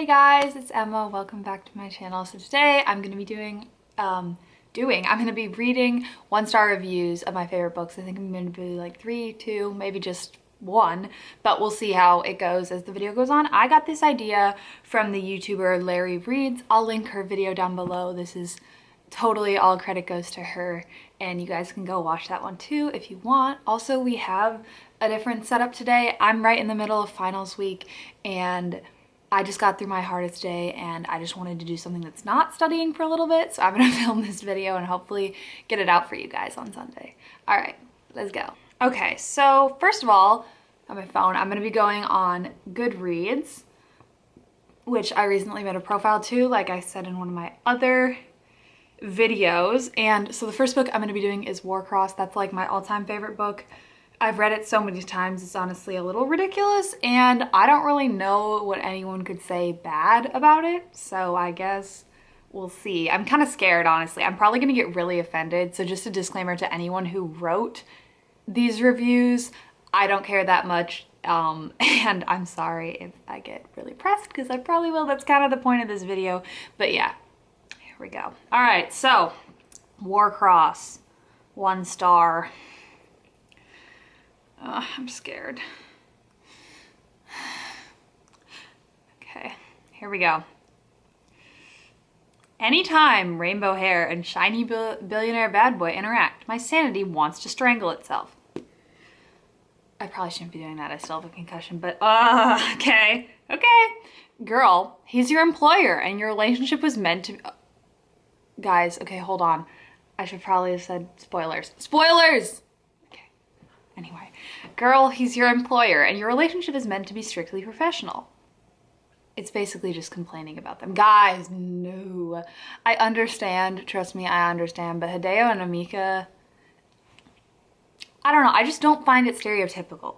Hey guys, it's Emma. Welcome back to my channel. So today I'm going to be I'm going to be reading one-star reviews of my favorite books. I think I'm going to do like 3, 2, maybe just 1, but we'll see how it goes as the video goes on. I got this idea from the YouTuber Larry Reads. I'll link her video down below. This is totally all credit goes to her, and you guys can go watch that one too if you want. Also, we have a different setup today. I'm right in the middle of finals week, and I just got through my hardest day and I just wanted to do something that's not studying for a little bit. So I'm gonna film this video and hopefully get it out for you guys on Sunday. All right, let's go. Okay, so first of all, on my phone, I'm gonna be going on Goodreads, which I recently made a profile to, like I said in one of my other videos. And so the first book I'm gonna be doing is Warcross. That's like my all-time favorite book. I've read it so many times, it's honestly a little ridiculous, and I don't really know what anyone could say bad about it, so I guess we'll see. I'm kind of scared, honestly. I'm probably gonna get really offended, so just a disclaimer to anyone who wrote these reviews, I don't care that much, and I'm sorry if I get really pressed, because I probably will. That's kind of the point of this video, but yeah, here we go. All right, so Warcross, 1 star. I'm scared. Okay, here we go. Anytime rainbow hair and shiny billionaire bad boy interact, my sanity wants to strangle itself. I probably shouldn't be doing that. I still have a concussion, but okay. Girl, he's your employer and your relationship was meant to... Guys, okay, hold on. I should probably have said spoilers. Spoilers! Anyway, girl, he's your employer and your relationship is meant to be strictly professional. It's basically just complaining about them. Guys, no. I understand, trust me, I understand, but Hideo and Amika, I don't know, I just don't find it stereotypical.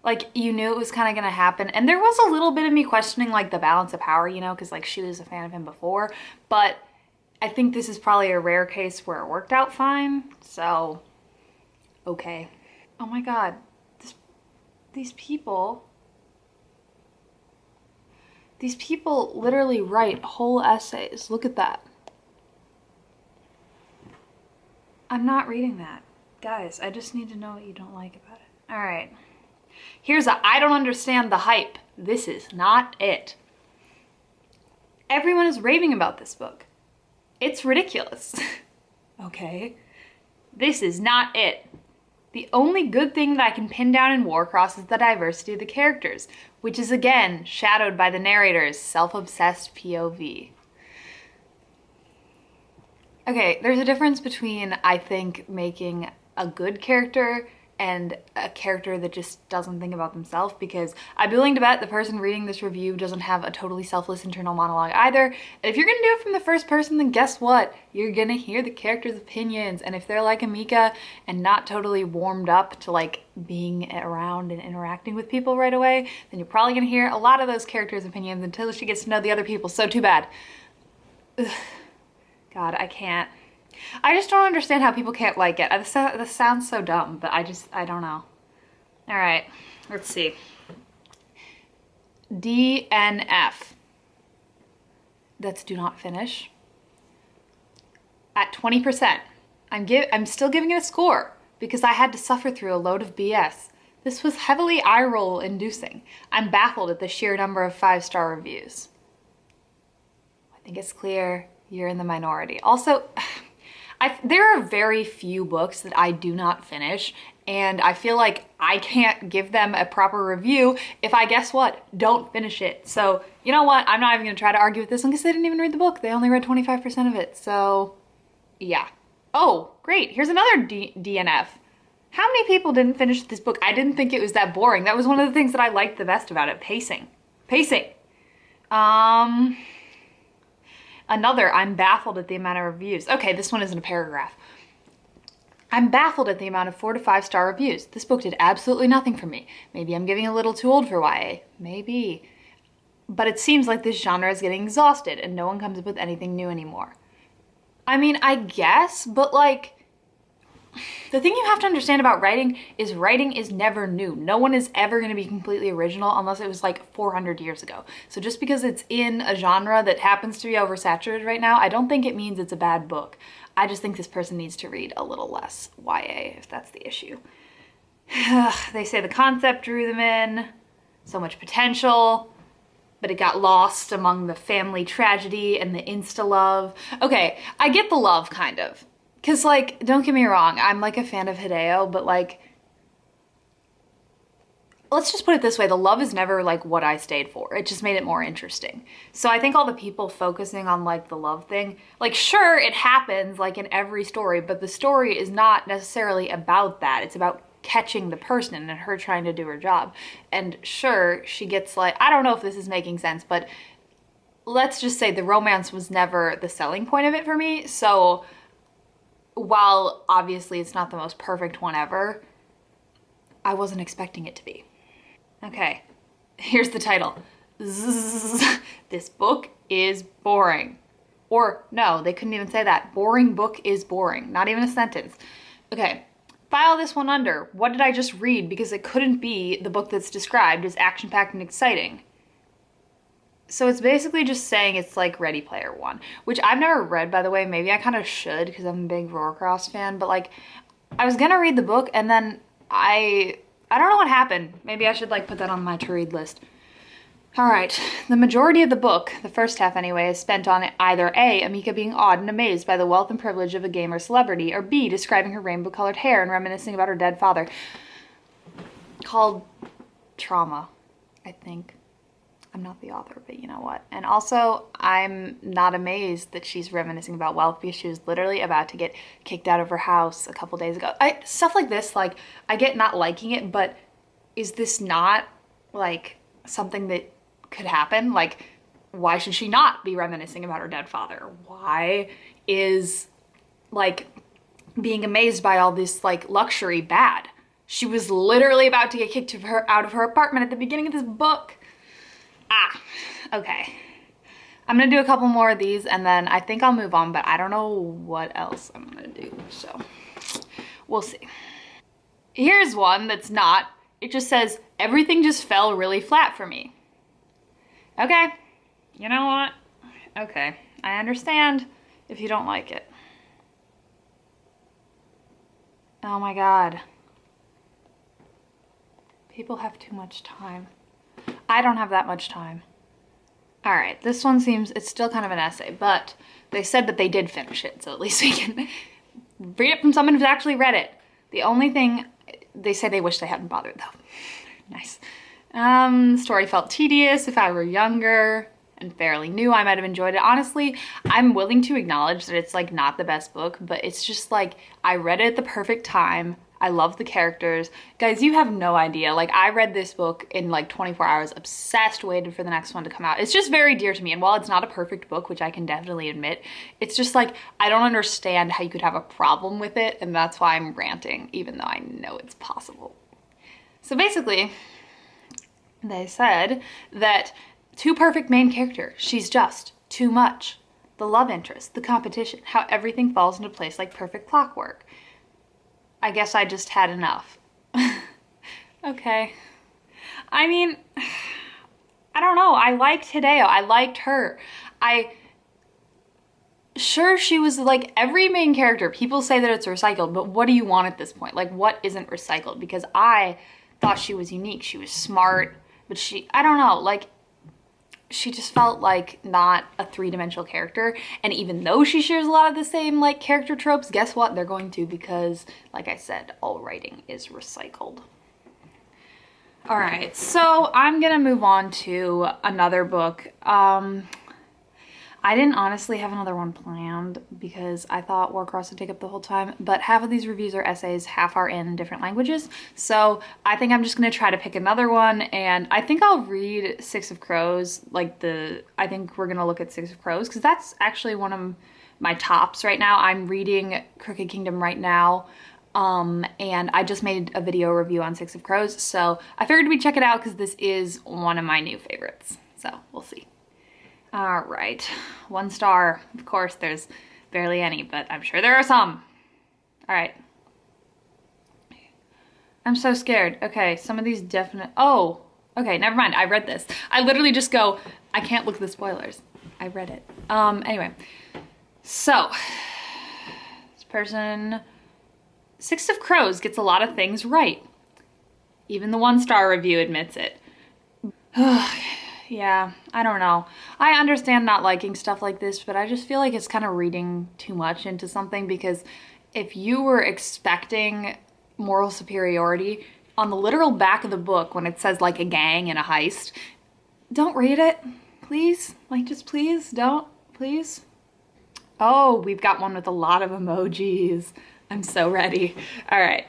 Like, you knew it was kind of gonna happen, and there was a little bit of me questioning like the balance of power, you know, because like she was a fan of him before, but I think this is probably a rare case where it worked out fine, so okay. Oh my god, these people literally write whole essays. Look at that. I'm not reading that. Guys, I just need to know what you don't like about it. All right. Here's a I don't understand the hype. This is not it. Everyone is raving about this book. It's ridiculous. Okay. This is not it. The only good thing that I can pin down in Warcross is the diversity of the characters, which is again shadowed by the narrator's self-obsessed POV. Okay, there's a difference between, I think, making a good character and a character that just doesn't think about themselves, because I'd be willing to bet the person reading this review doesn't have a totally selfless internal monologue either. And if you're gonna do it from the first person, then guess what? You're gonna hear the character's opinions, and if they're like Amika and not totally warmed up to like being around and interacting with people right away, then you're probably gonna hear a lot of those characters' opinions until she gets to know the other people. So too bad. Ugh. God, I can't. I just don't understand how people can't like it. This sounds so dumb, but I don't know. All right, let's see. DNF. That's do not finish. At 20%. I'm still giving it a score because I had to suffer through a load of BS. This was heavily eye-roll inducing. I'm baffled at the sheer number of 5-star reviews. I think it's clear you're in the minority. Also, there are very few books that I do not finish, and I feel like I can't give them a proper review if I, guess what, don't finish it. So, you know what? I'm not even gonna try to argue with this one because they didn't even read the book. They only read 25% of it, so yeah. Oh, great, here's another DNF. How many people didn't finish this book? I didn't think it was that boring. That was one of the things that I liked the best about it, pacing. Pacing. Another, I'm baffled at the amount of reviews. Okay, this one isn't a paragraph. I'm baffled at the amount of 4 to 5 star reviews. This book did absolutely nothing for me. Maybe I'm getting a little too old for YA. Maybe. But it seems like this genre is getting exhausted and no one comes up with anything new anymore. I mean, I guess, but like, The thing you have to understand about writing is never new. No one is ever going to be completely original unless it was like 400 years ago. So just because it's in a genre that happens to be oversaturated right now, I don't think it means it's a bad book. I just think this person needs to read a little less YA if that's the issue. They say the concept drew them in, so much potential, but it got lost among the family tragedy and the insta-love. Okay, I get the love, kind of. Because, like, don't get me wrong, I'm, like, a fan of Hideo, but, like, let's just put it this way, the love is never, like, what I stayed for. It just made it more interesting. So I think all the people focusing on, like, the love thing, like, sure, it happens, like, in every story, but the story is not necessarily about that. It's about catching the person and her trying to do her job. And sure, she gets, like, I don't know if this is making sense, but let's just say the romance was never the selling point of it for me. So while obviously it's not the most perfect one ever, I wasn't expecting it to be. Okay, here's the title. Zzz, this book is boring. Or no, they couldn't even say that. Boring book is boring. Not even a sentence. Okay, file this one under. What did I just read? Because it couldn't be the book that's described as action-packed and exciting. So it's basically just saying it's like Ready Player One, which I've never read, by the way. Maybe I kind of should because I'm a big warcross fan, but like I was gonna read the book and then I don't know what happened. Maybe I should like put that on my to read list. All right, the majority of the book, the first half anyway, is spent on either A, Amika being awed and amazed by the wealth and privilege of a gamer celebrity, or B, describing her rainbow-colored hair and reminiscing about her dead father. Called Trauma, I think. I'm not the author, but you know what? And also, I'm not amazed that she's reminiscing about wealth because she was literally about to get kicked out of her house a couple days ago. Stuff like this, like, I get not liking it, but is this not, like, something that could happen? Like, why should she not be reminiscing about her dead father? Why is, like, being amazed by all this, like, luxury bad? She was literally about to get kicked out of her apartment at the beginning of this book. Okay. I'm gonna do a couple more of these and then I think I'll move on, but I don't know what else I'm gonna do, so we'll see. Here's one that's not. It just says, everything just fell really flat for me. Okay, you know what? Okay, I understand if you don't like it. Oh my God. People have too much time. I don't have that much time. All right, this one seems, it's still kind of an essay, but they said that they did finish it, so at least we can read it from someone who's actually read it. The only thing, they say they wish they hadn't bothered though. Nice. The story felt tedious. If I were younger and fairly new, I might have enjoyed it. Honestly, I'm willing to acknowledge that it's like not the best book, but it's just like, I read it at the perfect time. I love the characters. Guys, you have no idea. Like, I read this book in like 24 hours, obsessed, waited for the next one to come out. It's just very dear to me. And while it's not a perfect book, which I can definitely admit, it's just like, I don't understand how you could have a problem with it. And that's why I'm ranting, even though I know it's possible. So basically, they said that too perfect main character. She's just too much. The love interest, the competition, how everything falls into place like perfect clockwork. I guess I just had enough. Okay. I mean, I don't know. I liked Hideo. I liked her. Sure, she was like every main character. People say that it's recycled, but what do you want at this point? Like, what isn't recycled? Because I thought she was unique. She was smart, but I don't know, like, she just felt like not a three-dimensional character. And even though she shares a lot of the same like character tropes, guess what? They're going to, because like I said, all writing is recycled. All right, so I'm gonna move on to another book. I didn't honestly have another one planned because I thought Warcross would take up the whole time, but half of these reviews are essays, half are in different languages. So I think I'm just gonna try to pick another one, and I think I'll read Six of Crows, I think we're gonna look at Six of Crows because that's actually one of my tops right now. I'm reading Crooked Kingdom right now, and I just made a video review on Six of Crows, so I figured we'd check it out because this is one of my new favorites. So we'll see. All right, 1 star. Of course, there's barely any, but I'm sure there are some. All right. I'm so scared. Okay, some of these definite, oh, okay, never mind. I read this. I literally just go, I can't look at the spoilers. I read it. Anyway, so this person, Six of Crows gets a lot of things right. Even the 1-star review admits it. Yeah, I don't know. I understand not liking stuff like this, but I just feel like it's kind of reading too much into something, because if you were expecting moral superiority, on the literal back of the book when it says like a gang and a heist, don't read it, please. Like, just please don't, please. Oh, we've got one with a lot of emojis. I'm so ready. All right.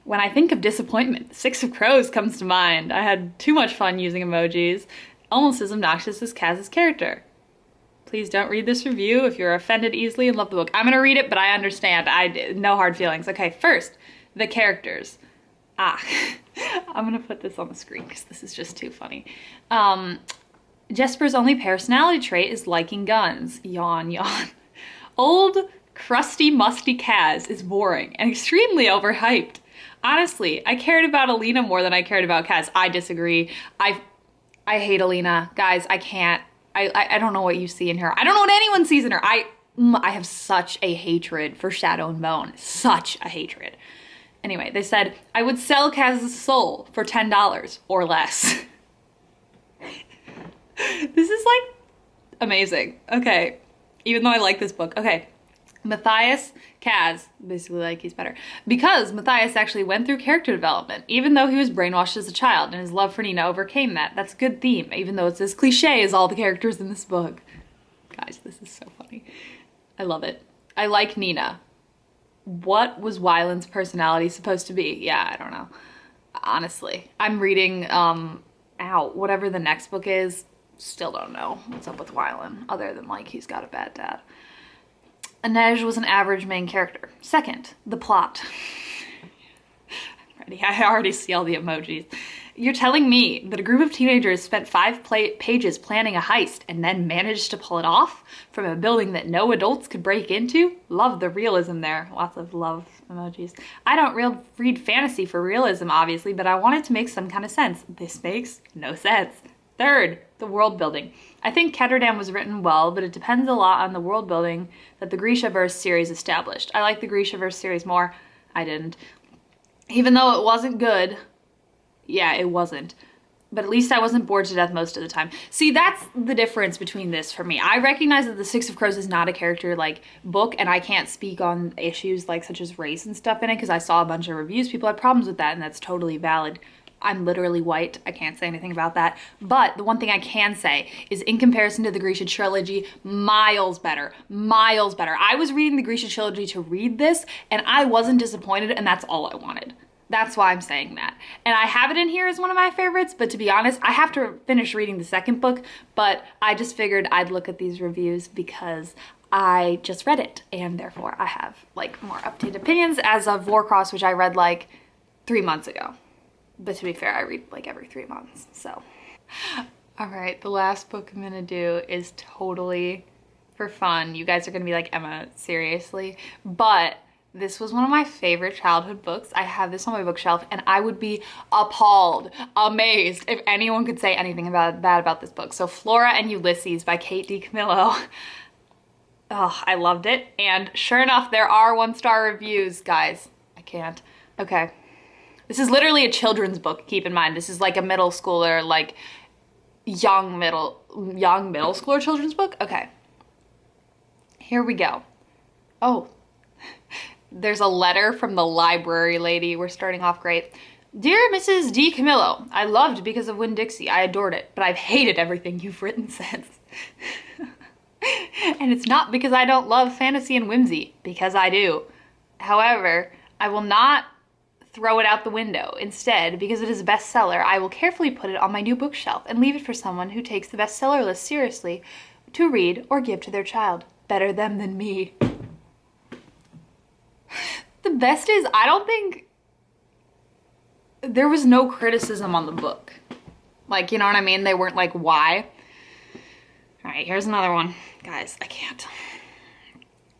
When I think of disappointment, Six of Crows comes to mind. I had too much fun using emojis. Almost as obnoxious as Kaz's character. Please don't read this review if you're offended easily and love the book. I'm gonna read it, but I understand. No hard feelings. Okay, first, the characters. I'm gonna put this on the screen because this is just too funny. Jesper's only personality trait is liking guns. Yawn, yawn. Old, crusty, musty Kaz is boring and extremely overhyped. Honestly, I cared about Alina more than I cared about Kaz. I disagree. I hate Alina. Guys, I can't. I don't know what you see in her. I don't know what anyone sees in her. I have such a hatred for Shadow and Bone. Such a hatred. Anyway, they said, I would sell Kaz's soul for $10 or less. This is like amazing. Okay. Even though I like this book. Okay. Matthias, Kaz, basically like he's better. Because Matthias actually went through character development, even though he was brainwashed as a child, and his love for Nina overcame that. That's a good theme, even though it's as cliche as all the characters in this book. Guys, this is so funny. I love it. I like Nina. What was Wyland's personality supposed to be? Yeah, I don't know. Honestly. I'm reading, whatever the next book is. Still don't know what's up with Wyland, other than like he's got a bad dad. Inej was an average main character. Second, the plot. I'm ready. I already see all the emojis. You're telling me that a group of teenagers spent 5 pages planning a heist and then managed to pull it off from a building that no adults could break into? Love the realism there. Lots of love emojis. I don't read fantasy for realism, obviously, but I wanted to make some kind of sense. This makes no sense. Third, the world building. I think Ketterdam was written well, but it depends a lot on the world building that the Grishaverse series established. I like the Grishaverse series more. I didn't. Even though it wasn't good. Yeah, it wasn't. But at least I wasn't bored to death most of the time. See, that's the difference between this for me. I recognize that the Six of Crows is not a character like book, and I can't speak on issues like such as race and stuff in it because I saw a bunch of reviews. People had problems with that, and that's totally valid. I'm literally white. I can't say anything about that. But the one thing I can say is in comparison to the Grisha trilogy, miles better. Miles better. I was reading the Grisha trilogy to read this, and I wasn't disappointed, and that's all I wanted. That's why I'm saying that. And I have it in here as one of my favorites, but to be honest, I have to finish reading the second book, but I just figured I'd look at these reviews because I just read it, and therefore I have like more updated opinions as of Warcross, which I read like 3 months ago. But to be fair, I read like every 3 months, so. All right, the last book I'm gonna do is totally for fun. You guys are gonna be like, Emma, seriously? But this was one of my favorite childhood books. I have this on my bookshelf, and I would be appalled, amazed, if anyone could say anything bad about this book. So Flora and Ulysses by Kate D. Camillo. Oh, I loved it. And sure enough, there are 1-star reviews, guys. I can't. Okay. This is literally a children's book, keep in mind. This is like a middle schooler, like young middle schooler children's book. Okay. Here we go. Oh, there's a letter from the library lady. We're starting off great. Dear Mrs. D. Camillo, I loved Because of Winn-Dixie. I adored it, but I've hated everything you've written since. And it's not because I don't love fantasy and whimsy, because I do. However, I will not throw it out the window. Instead, because it is a bestseller, I will carefully put it on my new bookshelf and leave it for someone who takes the bestseller list seriously to read or give to their child. Better them than me. The best is, I don't think there was no criticism on the book. Like, you know what I mean? They weren't like, why? All right, here's another one. Guys, I can't.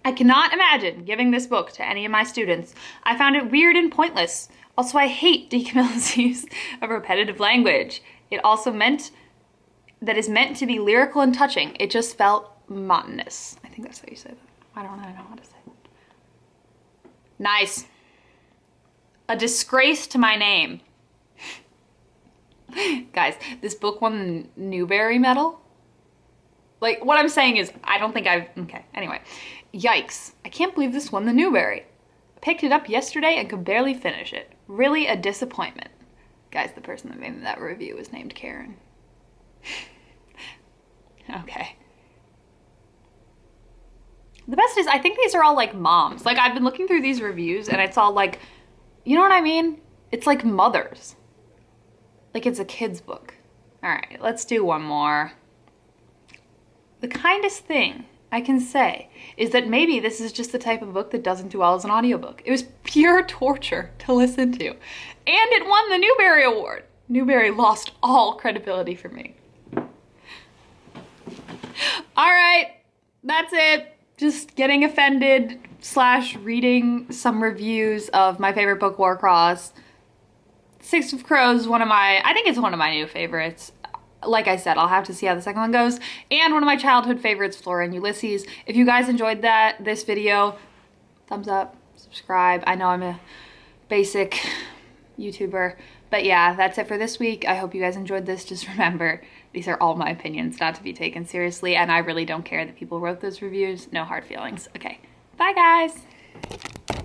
I cannot imagine giving this book to any of my students. I found it weird and pointless. Also, I hate D. Camilla's use of repetitive language. It also that is meant to be lyrical and touching. It just felt monotonous. I think that's how you say that. I don't know how to say that. Nice. A disgrace to my name. Guys, this book won the Newbery Medal. Like, what I'm saying is, I don't think okay, anyway. Yikes. I can't believe this won the Newbery. I picked it up yesterday and could barely finish it. Really a disappointment. Guys, the person that made that review was named Karen. Okay. The best is, I think these are all like moms. Like, I've been looking through these reviews and it's all like, you know what I mean? It's like mothers. Like it's a kid's book. All right, let's do one more. The kindest thing I can say is that maybe this is just the type of book that doesn't do well as an audiobook. It was pure torture to listen to. And it won the Newbery Award. Newbery lost all credibility for me. All right, that's it. Just getting offended / reading some reviews of my favorite book, Warcross. Six of Crows, I think it's one of my new favorites. Like I said, I'll have to see how the second one goes. And one of my childhood favorites, Flora and Ulysses. If you guys enjoyed this video, thumbs up, subscribe. I know I'm a basic YouTuber, but yeah, that's it for this week. I hope you guys enjoyed this. Just remember, these are all my opinions, not to be taken seriously, and I really don't care that people wrote those reviews. No hard feelings. Okay, bye guys.